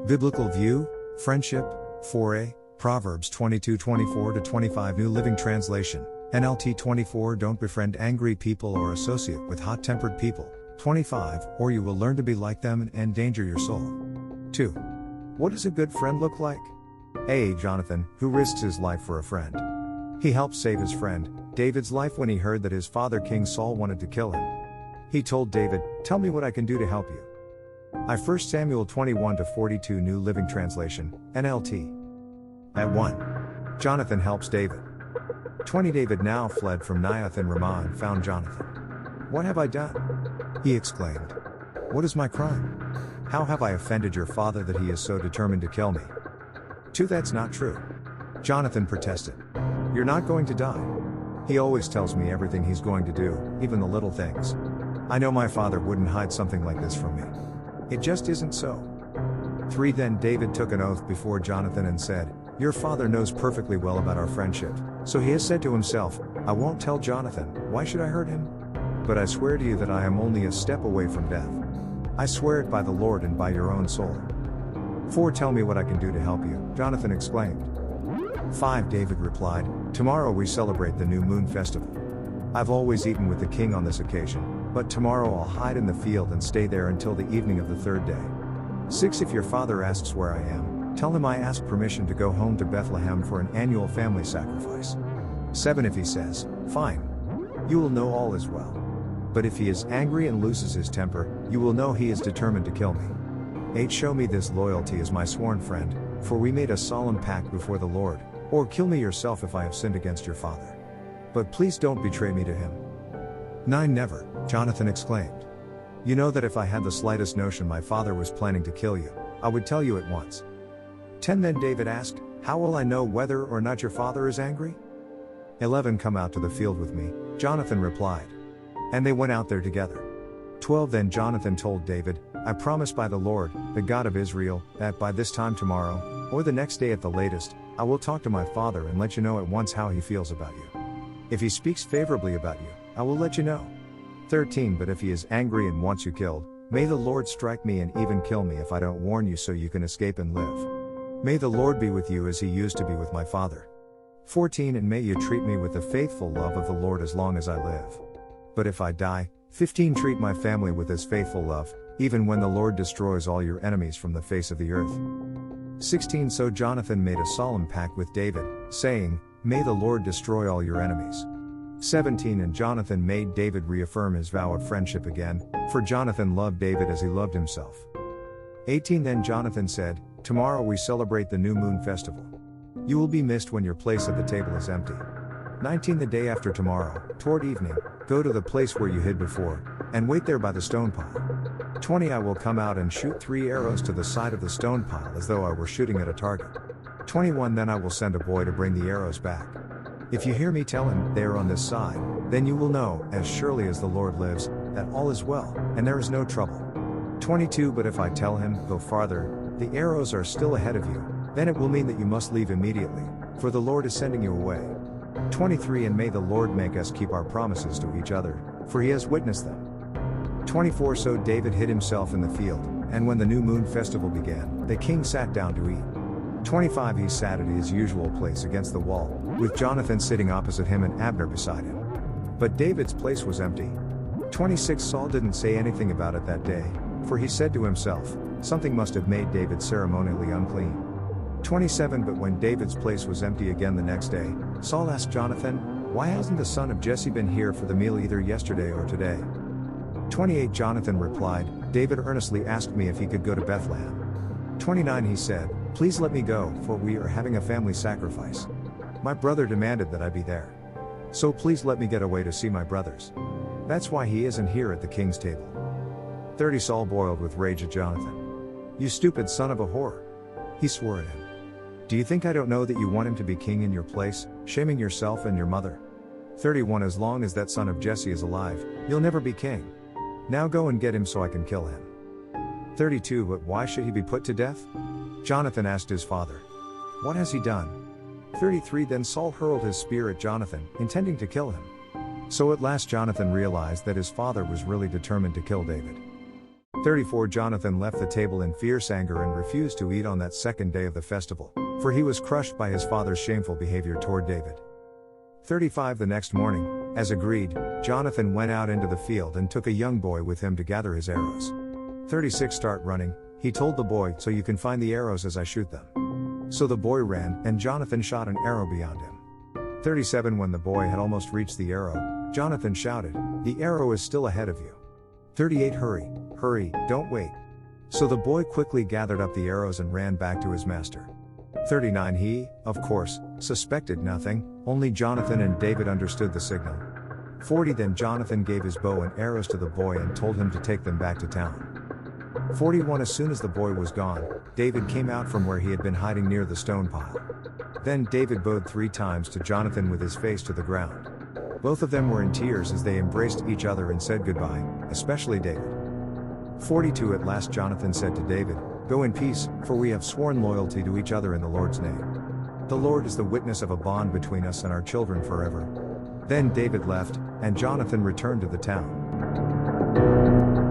Biblical View, Friendship, 4a, Proverbs 22:24-25 New Living Translation, NLT 24 Don't befriend angry people or associate with hot-tempered people, 25 Or you will learn to be like them and endanger your soul. 2. What does a good friend look like? A. Jonathan, who risks his life for a friend. He helped save his friend, David's life when he heard that his father King Saul wanted to kill him. He told David, "Tell me what I can do to help you." I 1 Samuel 21-42 New Living Translation, NLT. At 1. Jonathan helps David. 20 David now fled from Naioth in Ramah and found Jonathan. "What have I done?" he exclaimed. "What is my crime? How have I offended your father that he is so determined to kill me?" 2 That's not true. Jonathan protested. "You're not going to die. He always tells me everything he's going to do, even the little things. I know my father wouldn't hide something like this from me. It just isn't so." 3 Then David took an oath before Jonathan and said, "Your father knows perfectly well about our friendship, so he has said to himself, 'I won't tell Jonathan, why should I hurt him? But I swear to you that I am only a step away from death. I swear it by the Lord and by your own soul.' 4 Tell me what I can do to help you," Jonathan exclaimed. 5 David replied, "Tomorrow we celebrate the New Moon Festival. I've always eaten with the king on this occasion, but tomorrow I'll hide in the field and stay there until the evening of the third day. 6 If your father asks where I am, tell him I ask permission to go home to Bethlehem for an annual family sacrifice. 7 If he says, 'Fine,' you will know all is well. But if he is angry and loses his temper, you will know he is determined to kill me. 8 Show me this loyalty as my sworn friend, for we made a solemn pact before the Lord, or kill me yourself if I have sinned against your father. But please don't betray me to him." 9 Never, Jonathan exclaimed. "You know that if I had the slightest notion my father was planning to kill you, I would tell you at once." 10 Then David asked, "How will I know whether or not your father is angry?" 11 Come out to the field with me, Jonathan replied. And they went out there together. 12 Then Jonathan told David, "I promise by the Lord, the God of Israel, that by this time tomorrow, or the next day at the latest, I will talk to my father and let you know at once how he feels about you. If he speaks favorably about you, I will let you know. 13 But if he is angry and wants you killed, may the Lord strike me and even kill me if I don't warn you so you can escape and live. May the Lord be with you as he used to be with my father. 14 And may you treat me with the faithful love of the Lord as long as I live. But if I die, 15 Treat my family with this faithful love, even when the Lord destroys all your enemies from the face of the earth." 16 So Jonathan made a solemn pact with David, saying, "May the Lord destroy all your enemies." 17 And Jonathan made David reaffirm his vow of friendship again, for Jonathan loved David as he loved himself. 18 Then Jonathan said, "Tomorrow we celebrate the New Moon Festival. You will be missed when your place at the table is empty." 19 The day after tomorrow, toward evening, go to the place where you hid before, and wait there by the stone pile. 20 I will come out and shoot 3 arrows to the side of the stone pile as though I were shooting at a target. 21 Then I will send a boy to bring the arrows back. If you hear me tell him, 'They are on this side,' then you will know, as surely as the Lord lives, that all is well, and there is no trouble. 22 But if I tell him, 'Go farther, the arrows are still ahead of you,' then it will mean that you must leave immediately, for the Lord is sending you away. 23 And may the Lord make us keep our promises to each other, for he has witnessed them." 24 So David hid himself in the field, and when the New Moon Festival began, the king sat down to eat. 25 He sat at his usual place against the wall, with Jonathan sitting opposite him and Abner beside him. But David's place was empty. 26 Saul didn't say anything about it that day, for he said to himself, "Something must have made David ceremonially unclean." 27 But when David's place was empty again the next day, Saul asked Jonathan, "Why hasn't the son of Jesse been here for the meal either yesterday or today?" 28 Jonathan replied, "David earnestly asked me if he could go to Bethlehem." 29 He said, "Please let me go, for we are having a family sacrifice. My brother demanded that I be there. So please let me get away to see my brothers. That's why he isn't here at the king's table." 30 Saul boiled with rage at Jonathan. "You stupid son of a whore!" he swore at him. "Do you think I don't know that you want him to be king in your place, shaming yourself and your mother? 31 As long as that son of Jesse is alive, you'll never be king. Now go and get him so I can kill him." 32 But why should he be put to death? Jonathan asked his father. "What has he done?" 33 Then Saul hurled his spear at Jonathan, intending to kill him. So at last Jonathan realized that his father was really determined to kill David. 34 Jonathan left the table in fierce anger and refused to eat on that second day of the festival, for he was crushed by his father's shameful behavior toward David. 35 The next morning, as agreed, Jonathan went out into the field and took a young boy with him to gather his arrows. 36 Start running, he told the boy, so you can find the arrows as I shoot them. So the boy ran, and Jonathan shot an arrow beyond him. 37 When the boy had almost reached the arrow, Jonathan shouted, the arrow is still ahead of you. 38 Hurry, hurry, don't wait. So the boy quickly gathered up the arrows and ran back to his master. 39 He, of course, suspected nothing, only Jonathan and David understood the signal. 40 Then Jonathan gave his bow and arrows to the boy and told him to take them back to town. 41 As soon as the boy was gone, David came out from where he had been hiding near the stone pile. Then David bowed 3 times to Jonathan with his face to the ground. Both of them were in tears as they embraced each other and said goodbye, especially David. 42 At last Jonathan said to David, go in peace, for we have sworn loyalty to each other in the Lord's name. The Lord is the witness of a bond between us and our children forever. Then David left, and Jonathan returned to the town.